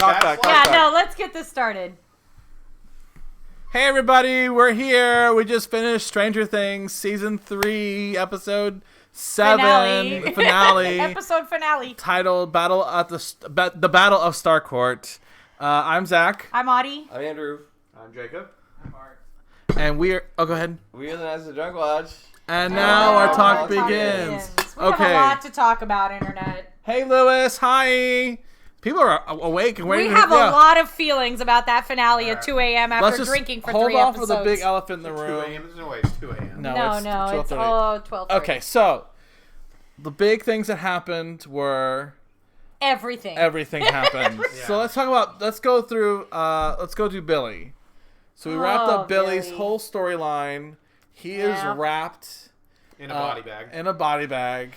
back. No, let's get this started. Hey everybody, we're here. We just finished Stranger Things season 3, episode 7 finale. Episode finale. Titled "Battle at the Battle of Starcourt." I'm Zach. I'm Audie. I'm Andrew. I'm Jacob. I'm Art. And we're go ahead. We are the Knights of the Drunk Lodge. And now our talk begins. We have a lot to talk about, Internet. Hey Lewis, hi. People are awake and waiting. We have a lot of feelings about that finale at 2 a.m. after drinking for 3 episodes. Hold off for the big elephant in the room. 2 a.m. There's no way it's 2 a.m. No, it's 12:30. Okay, so the big things that happened were everything. Everything happened. Yeah. So let's go through Billy. So we wrapped up Billy's whole storyline. He is wrapped in a body bag.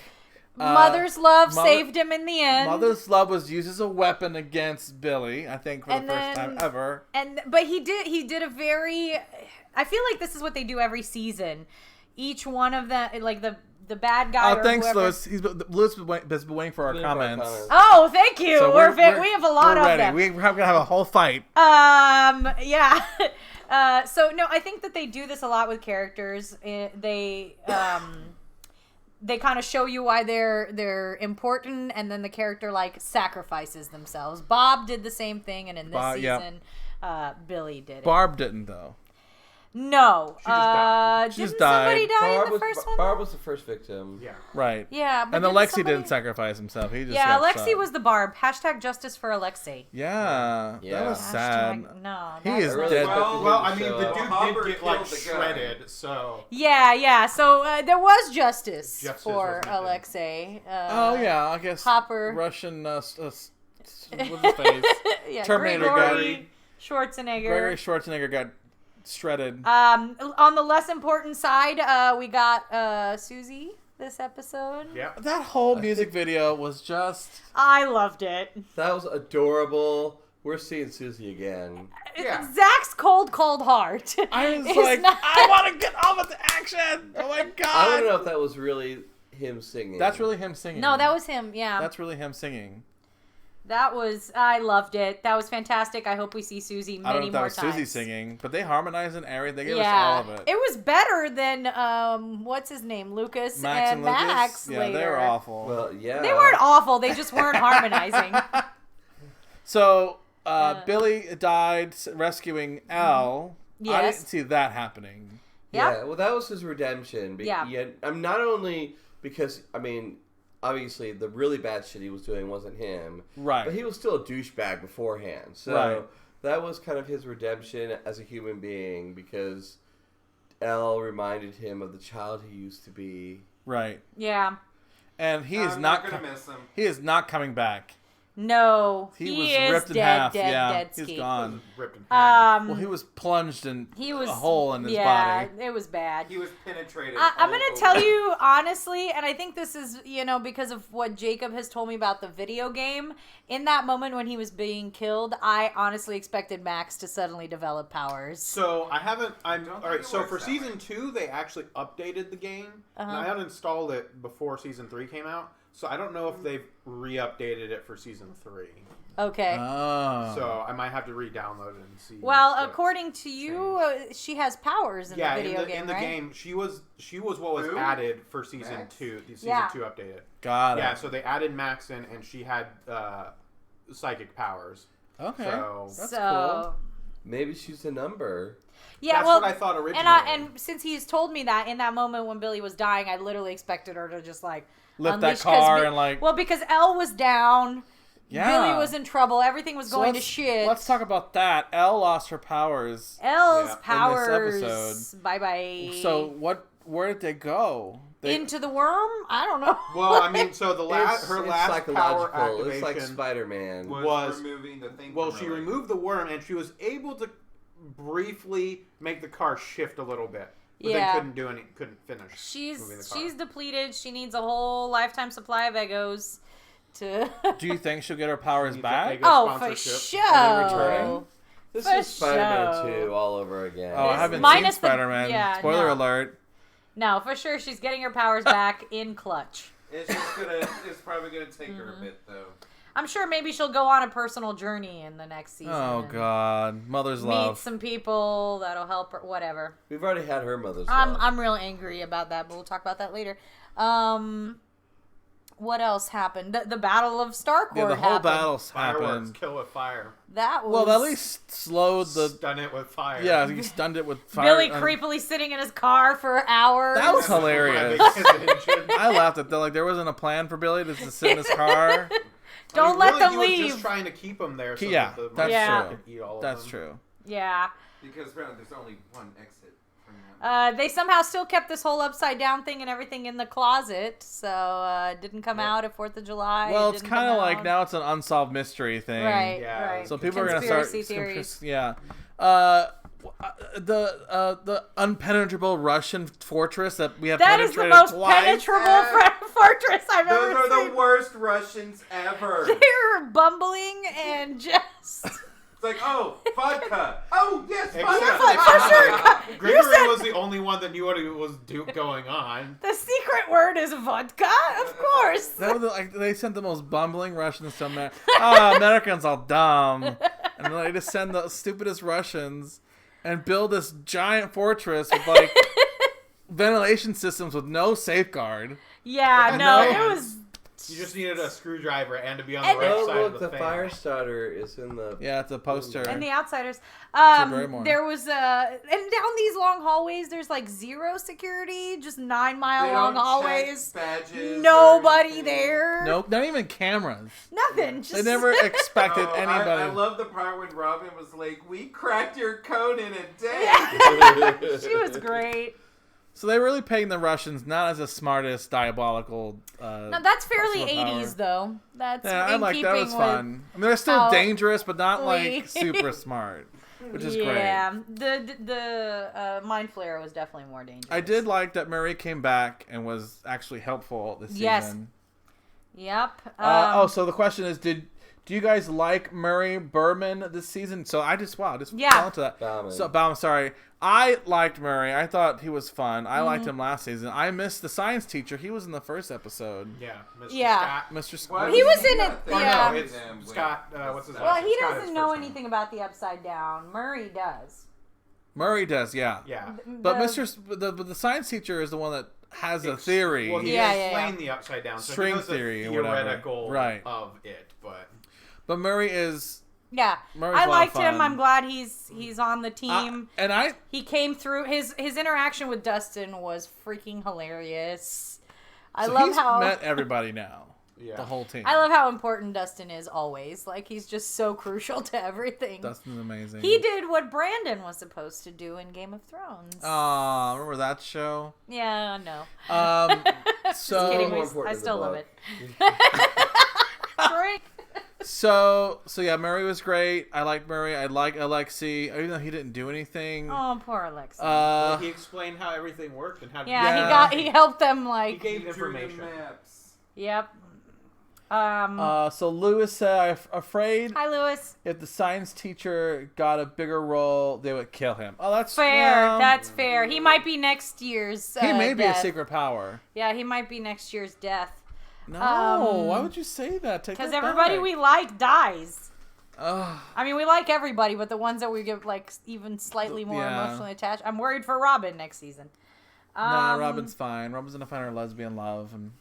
Mother's love saved him in the end. Mother's love was used as a weapon against Billy, I think, for the first time ever. But he did a very. I feel like this is what they do every season. Each one of them, like the bad guy. Oh, thanks, whoever. Lewis has been waiting for our comments. Oh, thank you. So we have a lot of ready. them. We're gonna have a whole fight. Yeah. So no, I think that they do this a lot with characters. They kind of show you why they're important, and then the character sacrifices themselves. Bob did the same thing, and in this season, Billy did it. Barb didn't though. No. She just didn't died. somebody die in the first one? Barb was the first victim. Yeah. Right. Yeah, but and Alexi didn't sacrifice himself. He just got Alexi shot. was the Barb. # justice for Alexi. Yeah. That was sad. No. He is dead. Well, I mean, the dude did get shredded, so. Yeah. So there was justice for Alexei. I guess Hopper. Russian. What's his face? Terminator Gregory got. Gregory Schwarzenegger got shredded. On the less important side, we got Susie this episode. Yeah. That whole music video was just. I loved it. That was adorable. We're seeing Susie again. Yeah. Zach's cold heart. I was like, I want to get on with the action. Oh my god. I don't know if that was really him singing. That's really him singing. No, that was him. Yeah. That's really him singing. I loved it. That was fantastic. I hope we see Susie many more times. I don't know if that was Susie singing, but they harmonized in area. They gave us all of it. It was better than what's his name, Lucas and Max. Yeah, later. they were awful. Well, yeah. They weren't awful. They just weren't harmonizing. So Billy died rescuing Elle. Yes. I didn't see that happening. Yeah. Well, that was his redemption. Yeah. I'm not only because obviously, the really bad shit he was doing wasn't him. Right. But he was still a douchebag beforehand. So that was kind of his redemption as a human being because Elle reminded him of the child he used to be. Right. Yeah. And he is not going to miss him. He is not coming back. No. He was is ripped in dead, half. dead He's ski. gone. Ripped in half. Well, he was plunged in a hole in his body. Yeah, it was bad. He was penetrated. I'm going to tell you honestly, and I think this is, because of what Jacob has told me about the video game. In that moment when he was being killed, I honestly expected Max to suddenly develop powers. So all right, so for season 2, they actually updated the game. And I had installed it before season 3 came out. So I don't know if they've re-updated it for season 3. Okay. Oh. So I might have to re-download it and see. Well, according to you, she has powers in the video game, in the game, she was what was added for season 2. The season 2 updated. Got it. Yeah, so they added Max in, and she had psychic powers. Okay. So that's cool. Maybe she's a number. Yeah, that's what I thought originally. And since he's told me that in that moment when Billy was dying, I literally expected her to just lift that car and Well, because Elle was down. Yeah. Billy was in trouble. Everything was going to shit. Let's talk about that. Elle lost her powers. Elle's powers. In this episode. Bye. So where did they go? Into the worm? I don't know. Well, I mean, so her last power activation it's like Spider-Man. was removing the thing. Well, she removed the worm, and she was able to briefly make the car shift a little bit. But they couldn't finish. She's depleted. She needs a whole lifetime supply of Eggos to. Do you think she'll get her powers back? Oh, for sure. Are they returning? This is Spider-Man 2 all over again. Oh, I haven't seen Spider-Man. Spoiler alert. No, for sure she's getting her powers back in clutch. It's probably gonna take her a bit though. I'm sure maybe she'll go on a personal journey in the next season. Oh God, mother's meet love. some people that'll help her. Whatever. We've already had her mother's love. I'm real angry about that, but we'll talk about that later. What else happened? The Battle of Starcourt Yeah, the whole happened. battle's Fireworks, happened. kill with fire. That was... Well, at least slowed the... Stun it with fire. Yeah, you stunned it with fire. Billy creepily sitting in his car for hours. That was hilarious. I laughed at that. Like, there wasn't a plan for Billy to just sit in his car. Don't let them he leave. was just trying to keep them there so Yeah, that the that's monsters true. could eat all of That's them. true. Yeah. Because apparently there's only one exit from that. They somehow still kept this whole upside down thing and everything in the closet, so it didn't come out at 4th of July. Well, it's didn't kind of come like out. now it's an unsolved mystery thing. Right, Yeah. right. So people are going to start... Conspiracy theories. Yeah. The unpenetrable Russian fortress that we have That is the penetrated most twice. penetrable fortress I've Those ever are seen. the worst Russians ever. They're bumbling and just... It's like, oh, vodka. Oh, yes, Except- vodka. For sure. Gregory was the only one that knew what was going on. The secret word is vodka, of course. That was like they sent the most bumbling Russians somewhere. Americans are dumb, and they just send the stupidest Russians and build this giant fortress with like ventilation systems with no safeguard. Yeah, I no, know. it was... You just needed a screwdriver and to be on And- the right Oh, side of look, the the fan. fire starter is in the... Yeah, it's a poster. And the outsiders. Barrymore. There was and down these long hallways, there's like zero security, just 9-mile They long don't hallways. check badges Nobody or anything. there. Nope, not even cameras. Nothing. Just They never expected Oh, anybody. I love the part when Robin was like, "We cracked your code in a day." She was great. So they're really paying the Russians not as the smartest diabolical. No, that's fairly personal power. 80s though. That's Yeah, I in like keeping that. Was with... fun. I mean, they're still how dangerous, but not we- like super smart, which is great. Yeah, the Mind Flayer was definitely more dangerous. I did like that Murray came back and was actually helpful this Yes. season. Yep. So the question is, do you guys like Murray Berman this season? So I just fell into that. Bauman. So Bauman, sorry. I liked Murray. I thought he was fun. I liked Mm-hmm. him last season. I missed the science teacher. He was in the first episode. Yeah, Mr. Yeah. Scott. Mr. Why Scott. He was he in not it, there? Oh, yeah. no, it's Scott. What's his Well, last he name? Scott doesn't is know first name. anything about the Upside Down. Murray does. Murray does, yeah. Yeah. But The- the science teacher is the one that has a theory. Well, he Yeah, explained the upside down. So String he knows the theory or whatever. theoretical Right. of it, but But Murray is... Yeah, Murray's I a lot of liked him. fun. I'm glad he's on the team. and I... He came through. His interaction with Dustin was freaking hilarious. I so love he's how met everybody now. yeah. The whole team. I love how important Dustin is always. Like he's just so crucial to everything. Dustin's amazing. He did what Brandon was supposed to do in Game of Thrones. Aw, remember that show? Yeah, no. So... Kidding, more I important than still the love book. it. Drink. So yeah, Murray was great. I like Murray. I like Alexei, even though he didn't do anything. Oh, poor Alexa. Uh, He explained how everything worked and how to yeah, yeah. he helped them he like. gave Drew the information. maps. Yep. so Lewis said, "I'm afraid Hi, Lewis. if the science teacher got a bigger role, they would kill him." Oh, that's Fair. well, That's fair. He might be next year's. he may be a death. secret power. Yeah, he might be next year's death. No, why would you say that? Take Because that everybody back. we like dies. Ugh. I mean, we like everybody, but the ones that we get like even slightly more Yeah. emotionally attached. I'm worried for Robin next season. Nah, Robin's fine. Robin's gonna find her lesbian love and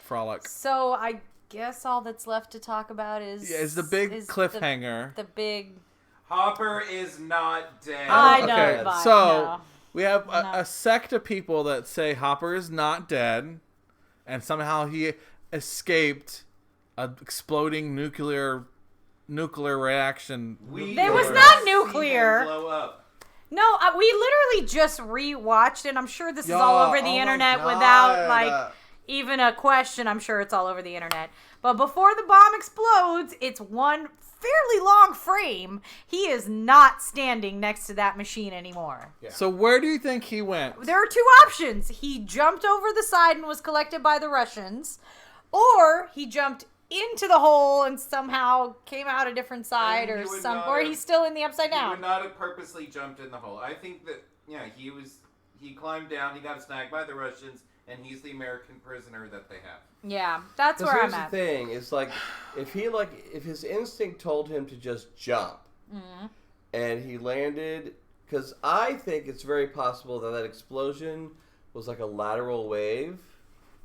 frolic. So I guess all that's left to talk about is Yeah, is the big cliffhanger. The big. Hopper is not dead. I know, Okay, but so no. we have No. a sect of people that say Hopper is not dead, and somehow he escaped a exploding nuclear reaction. There was will not see nuclear. him blow up. No, we literally just rewatched, and I'm sure this is all over the oh my internet God. without like even a question. I'm sure it's all over the internet. But before the bomb explodes, it's one fairly long frame. He is not standing next to that machine anymore. Yeah. So where do you think he went? There are two options. He jumped over the side and was collected by the Russians, or he jumped into the hole and somehow came out a different side, And or he would some, not or have- he's still in the upside He down. would not have purposely jumped in the hole. I think that he climbed down, he got snagged by the Russians, and he's the American prisoner that they have. Yeah, that's where here's I'm at. the thing: it's like if his instinct told him to just jump, and he landed, because I think it's very possible that explosion was like a lateral wave.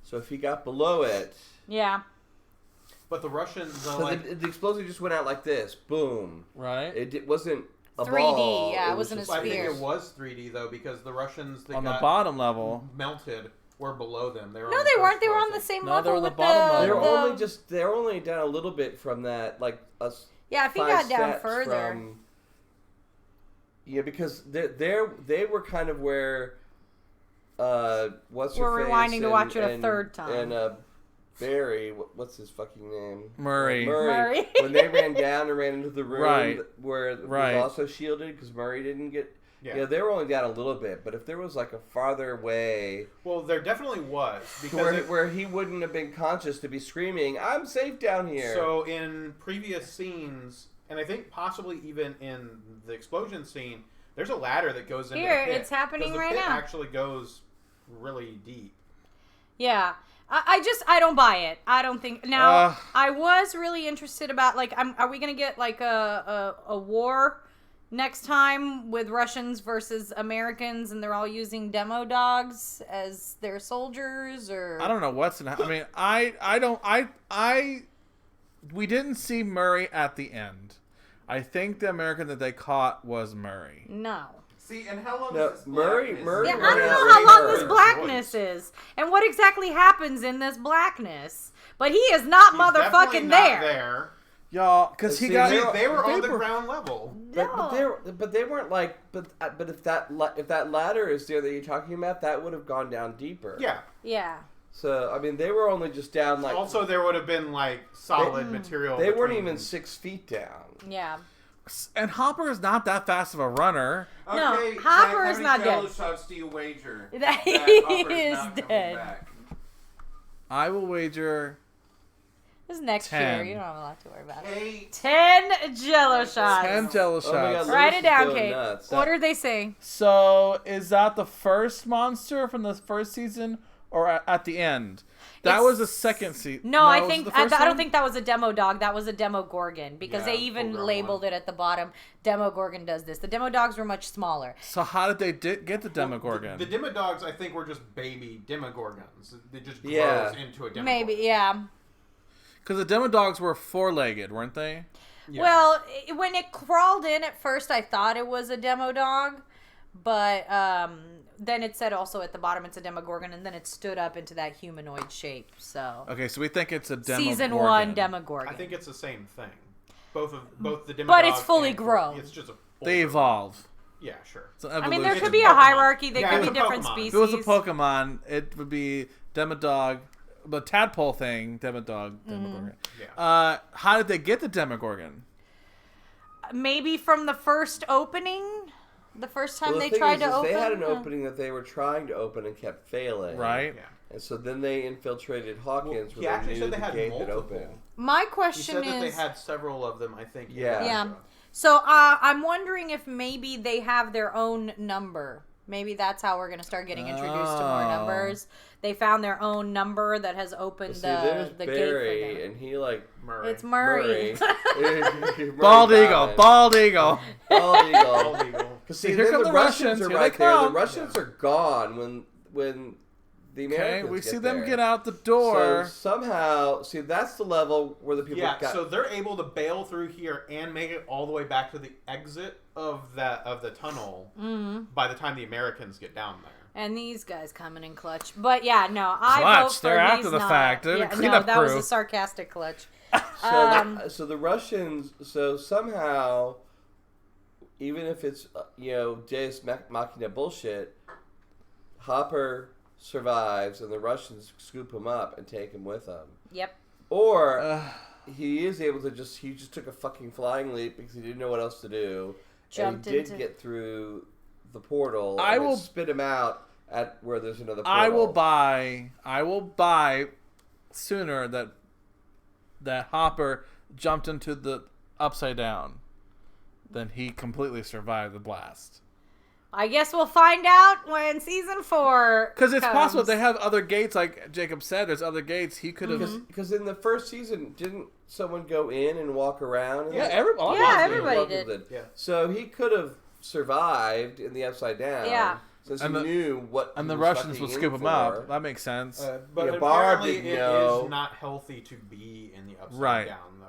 So if he got below it, Yeah. But the Russians, the explosion just went out like this, boom. Right. It wasn't a 3D, ball. yeah, it wasn't a just I think sphere. it was 3D though, because the Russians that On the got bottom level. melted were below them. They were No, on they the weren't. first They were floor, on I the think. same No, level they were on the with bottom level. They're only down a little bit from that, like Yeah, if he 5 got down steps further. from, yeah, because they were kind of where what's We're her face rewinding to watch it a and- third time. and Barry, what's his fucking name? Murray. Murray. When they ran down and ran into the room Right. where it Right. was also shielded because Murray didn't get. Yeah. Yeah, they were only down a little bit, but if there was like a farther way Well, there definitely was because where he wouldn't have been conscious to be screaming, "I'm safe down here." So in previous scenes, and I think possibly even in the explosion scene, there's a ladder that goes into Here, the pit. it's happening 'Cause the right pit now. actually goes really deep. Yeah. I don't buy it. I don't think. Now, Uh. I was really interested about, like, are we going to get, like, a war next time with Russians versus Americans, and they're all using demo dogs as their soldiers, or... I don't know what's in. I mean, we didn't see Murray at the end. I think the American that they caught was Murray. No. See, and how long No, is this Murray- blackness? Murray Yeah, ran I don't out know right how long there. this blackness is, and what exactly happens in this blackness. But he is not He's definitely motherfucking not there. Y'all, because he See, got. They were on the were- ground level. But they weren't like. But if that ladder is there that you're talking about, that would have gone down deeper. Yeah. Yeah. So I mean, they were only just down like. Also, there would have been like solid material. They weren't between- even 6 feet down. Yeah. And Hopper is not that fast of a runner. No, Okay, Hopper Zach, is how not many Jello dead. shots do you wager That he Hopper is not coming dead. back? I will wager. This is next 10. year. You don't have a lot to worry about. Hey, 10 Jello shots. 10 Jello Oh my shots. God, Write Lewis it is down, going Kate. nuts. What are they saying? So is that the first monster from the first season, or at the end? That It's- was the second season. No, I was it think the I first don't one? think that was a demo dog. That was a demo gorgon, because Yeah, they even full-grown labeled it at the bottom. Demo gorgon does this. The demo dogs were much smaller. So how did they get the Well, Demogorgon? The Demodogs, I think, were just baby Demogorgons. They just grows Yeah. into a Demogorgon. Maybe, yeah. Because the Demodogs were four-legged, weren't they? Yeah. Well, when it crawled in at first, I thought it was a demo dog, but then it said also at the bottom it's a demogorgon, and then it stood up into that humanoid shape. So Okay, so we think it's a Demogorgon. season 1 demogorgon. I think it's the same thing. Both the Demodog But it's fully and- grown. It's just a. They evolve. Yeah, sure. It's an I mean, evolution. there It's could a be a Pokemon. hierarchy. There Yeah, could it's be a different Pokemon. species. If it was a Pokemon, it would be Demodog, the tadpole thing, Demodog, Demogorgon. Yeah. How did they get the Demogorgon? Maybe from the first opening, the first time Well, the they thing tried is, to open. they had an Yeah. opening that they were trying to open and kept failing. Right? Yeah. And so then they infiltrated Hawkins, He where they actually knew said the they had gate had multiple. opened. My He question said that they is, had several of them, I think. in Yeah. the Yeah. show. so I'm wondering if maybe they have their own number. Maybe that's how we're going to start getting introduced to more Oh. numbers. They found their own number that has opened See, there's the gate for Barry, them. and he like Murray. It's Murray. Murray Bald eagle, Diamond. bald eagle. Bald eagle. Bald eagle. Because see, Here then come the the Russians Russians, are here right they there. The come. Russians are gone when the Okay, Americans we get see them there. get out the So door. somehow, see, that's the level where the people Yeah, got. so they're able to bail through here and make it all the way back to the exit of the tunnel by the time the Americans get down there. And these guys coming in clutch. But yeah, no, I vote Clutch, for they're after he's the not. fact. They're the Yeah, no, cleanup that was crew. a sarcastic clutch. So the Russians, so somehow, even if it's Deus Machina bullshit, Hopper survives and the Russians scoop him up and take him with them. Yep. Or he is able to he just took a fucking flying leap because he didn't know what else to do. Jumped and he did into- get through the portal. I and it will spit him out at where there's another portal. I will buy sooner that Hopper jumped into the upside down than he completely survived the blast. I guess we'll find out when season 4 Because it's comes. possible they have other gates, like Jacob said. There's other gates. He could have. Because in the first season, didn't someone go in and walk around? Yeah, everybody did. Yeah. So he could have survived in the Upside Down. Yeah. Since And he the- knew what. And he the was Russians will fucking scoop in him up. for. That makes sense. But Yeah, Barb apparently didn't it know. is not healthy to be in the Upside Right. Down, though.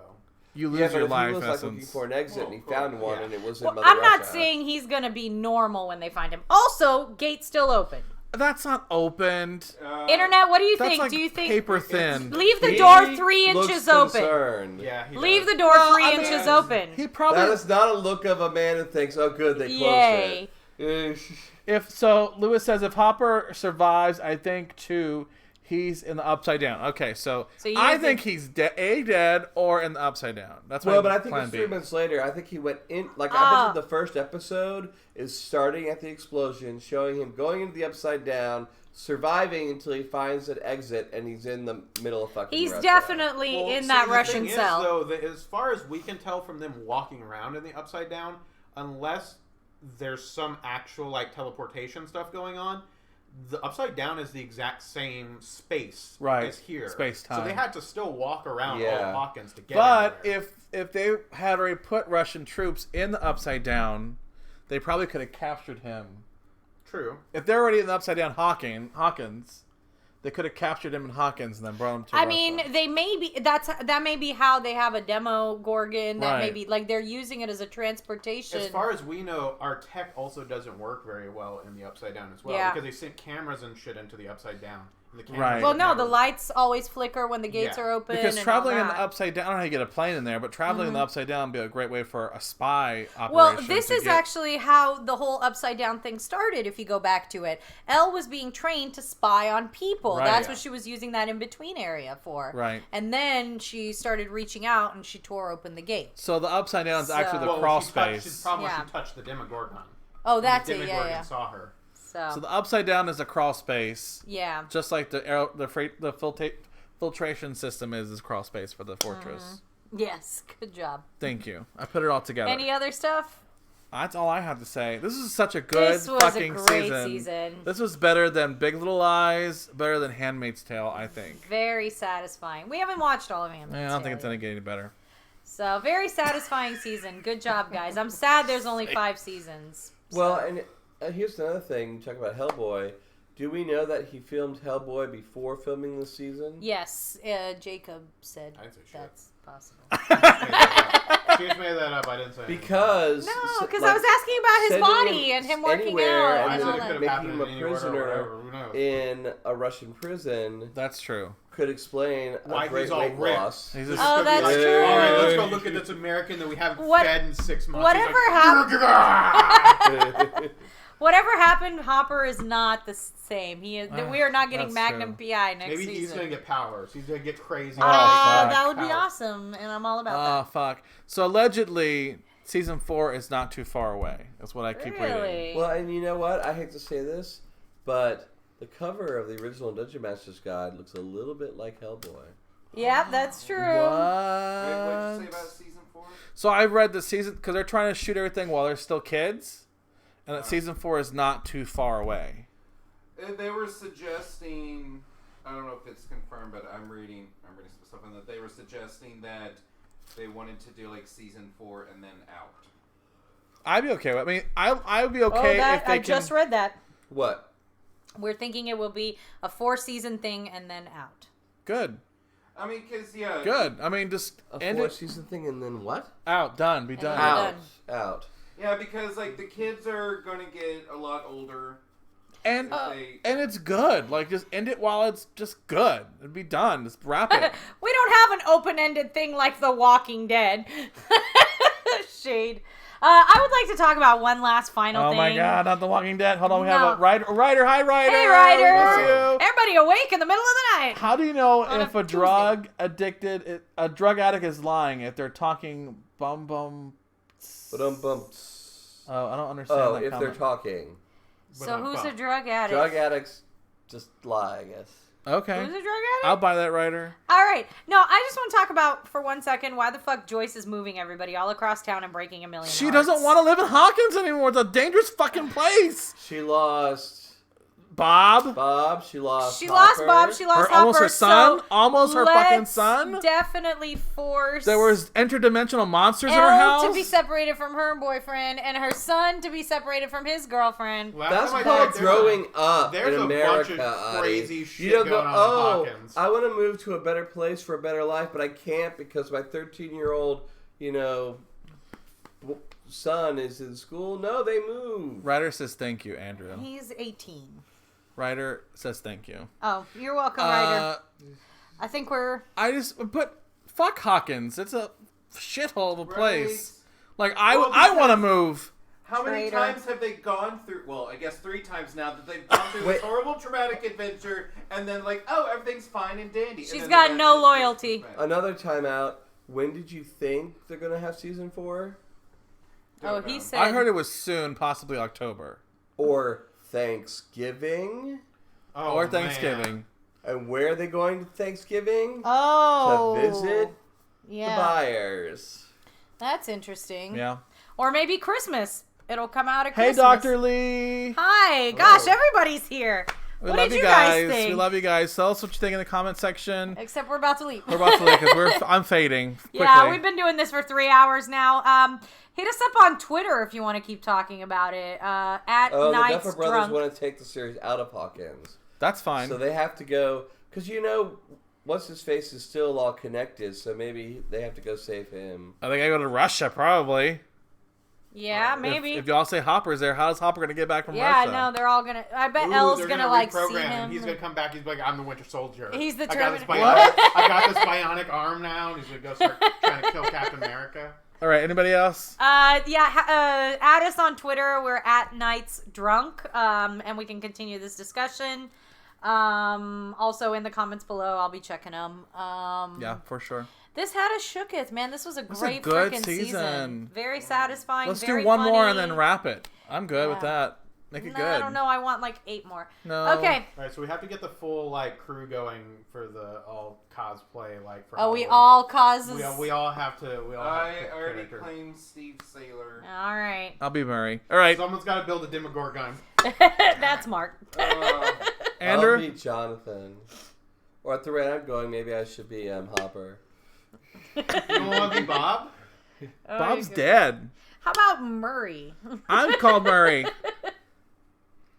You lose Yeah, but your if he life was like looking essence. for an exit and he found one yeah. and it was in Well, Mother I'm not Russia. saying he's going to be normal when they find him. Also, gate's still open. That's not opened. Internet, what do you That's think? like do you think paper thin. leave the He door 3 looks inches open? concerned. Yeah, he Leave does. the door Well, 3 I mean- inches open. He probably. That is not a look of a man who thinks, "Oh, good, they Yay. closed it." If so, Lewis says if Hopper survives, I think too he's in the Upside Down. Okay, so you I think- think he's dead or in the Upside Down. That's my Well, but I think plan it's B. 3 months later. I think he went in. Like I bet you the first episode is starting at the explosion, showing him going into the Upside Down, surviving until he finds an exit, and he's in the middle of fucking. He's Russia. definitely Well, in see, that the Russian thing cell. Is, though, that as far as we can tell from them walking around in the Upside Down, unless there's some actual like teleportation stuff going on, the Upside Down is the exact same space Right. as here. Space-time. So they had to still walk around Yeah. all Hawkins to get But in there. if they had already put Russian troops in the Upside Down, they probably could have captured him. True. If they're already in the Upside Down Hawkins, they could have captured him in Hawkins and then brought him to I Russia. mean, they may be. That may be how they have a demo Gorgon. That may Right. be like they're using it as a transportation. As far as we know, our tech also doesn't work very well in the Upside Down as well. Yeah. Because they sent cameras and shit into the Upside Down. And the cameras Right. well, would no, never- the lights always flicker when the gates Yeah. are open. because and traveling all in the that. Upside Down, I don't know how you get a plane in there, but traveling in the Upside Down would be a great way for a spy operation. Well, this to is get- actually how the whole Upside Down thing started, if you go back to it. Elle was being trained to spy on people. Right. That's what she was using that in-between area for. Right. And then she started reaching out, and she tore open the gate. So the Upside Down is actually the So- Well, crawl she touched- space. She probably Yeah. she touched the Demogorgon. Oh, And that's the it, Demogorgon yeah. saw her. So the Upside Down is a crawl space, Yeah. just like the filtration system is crawl space for the fortress. Yes, good job. Thank you. I put it all together. Any other stuff? That's all I have to say. This is such a good This was fucking a great season. season. This was better than Big Little Lies, better than Handmaid's Tale, I think. Very satisfying. We haven't watched all of Handmaid's I don't think Tale it's gonna get any better. So, very satisfying season. Good job, guys. I'm sad there's only 5 seasons. Well, and here's another thing. Talk about Hellboy. Do we know that he filmed Hellboy before filming this season? Yes, Jacob said I didn't say shit. that's possible. She just made that up. I didn't say anything. Because No, because I was asking about his sending body him and him working anywhere out and and I all said it that. could have making happened him in a any order or prisoner whatever. Who knows? in a Russian prison That's true. could explain Why a great he's all weight ripped. loss. He's just, Oh, that's Yeah. true. All right, let's go look at this American that we haven't What- fed in 6 months. whatever He's like, Whatever happened, Hopper is not the same. He is. We are not getting That's Magnum true. PI next Maybe season. he's gonna get powers. He's gonna get crazy. fuck. That would be Powers. awesome, and I'm all about oh, fuck. So allegedly, season 4 is not too far away. That's what I that. keep reading. Really? Well, and you know what? I hate to say this, but the cover of the original Dungeon Master's Guide looks a little bit like Hellboy. Yep, that's true. Wait, what What? did you say about season 4? So I read the season because they're trying to shoot everything while they're still kids, and that season 4 is not too far away. They were suggesting, I don't know if it's confirmed, but I'm reading some stuff on that. They were suggesting that they wanted to do like season 4 and then out. I'd be okay with. I mean, I would be okay if they I can. just read that. What? We're thinking it will be a 4-season thing and then out. Good, I mean, cause yeah, good. I mean, just A end it 4-season thing and then what? out, done, be And done. out. Out. yeah, because like the kids are gonna get a lot older. And if they, and it's good. Like, just end it while it's just good. It'd be done. Just wrap it. We don't have an open-ended thing like The Walking Dead. Shade. I would like to talk about one last final Oh thing. my God! Not The Walking Dead. Hold on, we No. have a Ryder. Hi, Ryder. Hey, We Ryder. miss you. Everybody awake in the middle of the night. How do you know On if a a drug addict is lying if they're talking bum? Ba-dum-bum. Oh, I don't understand Oh, that if comment. they're talking. So who's a drug addict? Drug addicts just lie, I guess. Okay. Who's a drug addict? I'll buy that, Ryder. All right. No, I just want to talk about for 1 second why the fuck Joyce is moving everybody all across town and breaking a million She hearts. doesn't want to live in Hawkins anymore. It's a dangerous fucking place. She lost Bob. She lost She lost Hopper. Bob. She lost Hopper. Almost her son. So Almost her fucking son. let's definitely force There was interdimensional monsters in her house. Elle to be separated from her boyfriend and her son to be separated from his girlfriend. That's called growing up there's in a America, bunch of crazy Adi. shit You don't going go, on in Hawkins. I want to move to a better place for a better life, but I can't because my 13-year-old, son is in school. No, they moved. Ryder says thank you, Andrew. He's 18. Ryder says thank you. Oh, you're welcome, Ryder. I think But fuck Hawkins. It's a shithole of a place. Right. Like, I want to move. How many Traitor. times have they gone through? Well, I guess 3 times now that they've gone through this horrible traumatic adventure, and then everything's fine and dandy. she's got no loyalty. Another time out. When did you think they're going to have season 4? Oh, he said. I heard it was soon, possibly October. Or Thanksgiving? Or Thanksgiving. And where are they going to Thanksgiving? Oh. To visit the Yeah. Byers. That's interesting. Yeah. Or maybe Christmas. It'll come out at Hey, Christmas. Dr. Lee. Hi. Gosh, everybody's here. We what love did you you guys. think? We love you guys. Tell us what you think in the comment section. Except we're about to leave. We're about to leave because I'm fading quickly. Yeah, we've been doing this for 3 hours now. Hit us up on Twitter if you want to keep talking about it. At The Nights Duffer Brothers Drunk. want to take the series out of Hawkins. That's fine. So they have to go, because what's his face is still all connected, so maybe they have to go save him. I think I go to Russia, probably. Yeah, maybe. If y'all say Hopper's there, how's Hopper going to get back from yeah, Russia? no, they're all gonna. I bet Ooh, Elle's they're gonna see reprogram him. He's gonna come back. He's like, I'm the Winter Soldier. He's the I got this Terminator. I got this bionic arm now. And he's gonna go start trying to kill Captain America. All right, anybody else? Add us on Twitter. We're at Nights Drunk, and we can continue this discussion. Also in the comments below, I'll be checking them. Yeah, for sure. This had us shooketh, man. This was a was great a good freaking season. Very satisfying. Let's very do one more and funny. then wrap it. I'm good with Yeah. that. Make it No, good. I don't know. I want like 8 more. No. Okay. All right, so we have to get the full crew going for the all cosplay for. Oh, we Halloween. all causes. We all have to. We all have to I pick already character. claimed Steve Sailor. All right. I'll be Murray. All right, Someone's got to build a Demogorgon. That's Mark. Andrew. I'll be Jonathan. Or at the rate I'm going, maybe I should be Hopper. You don't want to be Bob? Bob's dead. How about Murray? I'm called Murray.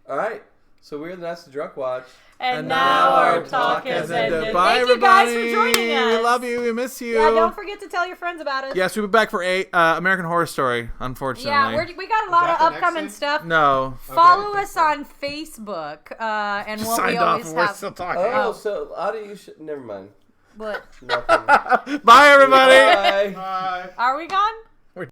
All right. So we're the Nights of Drunk Watch. And now our talk has ended. Bye, Thank you guys everybody. for joining us. We love you. We miss you. Yeah, don't forget to tell your friends about us. Yes, we'll be back for American Horror Story, unfortunately. Yeah, we got a lot that of the next upcoming thing? stuff. No. Follow Okay. us on Facebook, and what we Signed off always and we're have. still talking. Oh, so Adi, you should. Never mind. What? Nothing. Bye, everybody. Bye. Bye. Are we gone?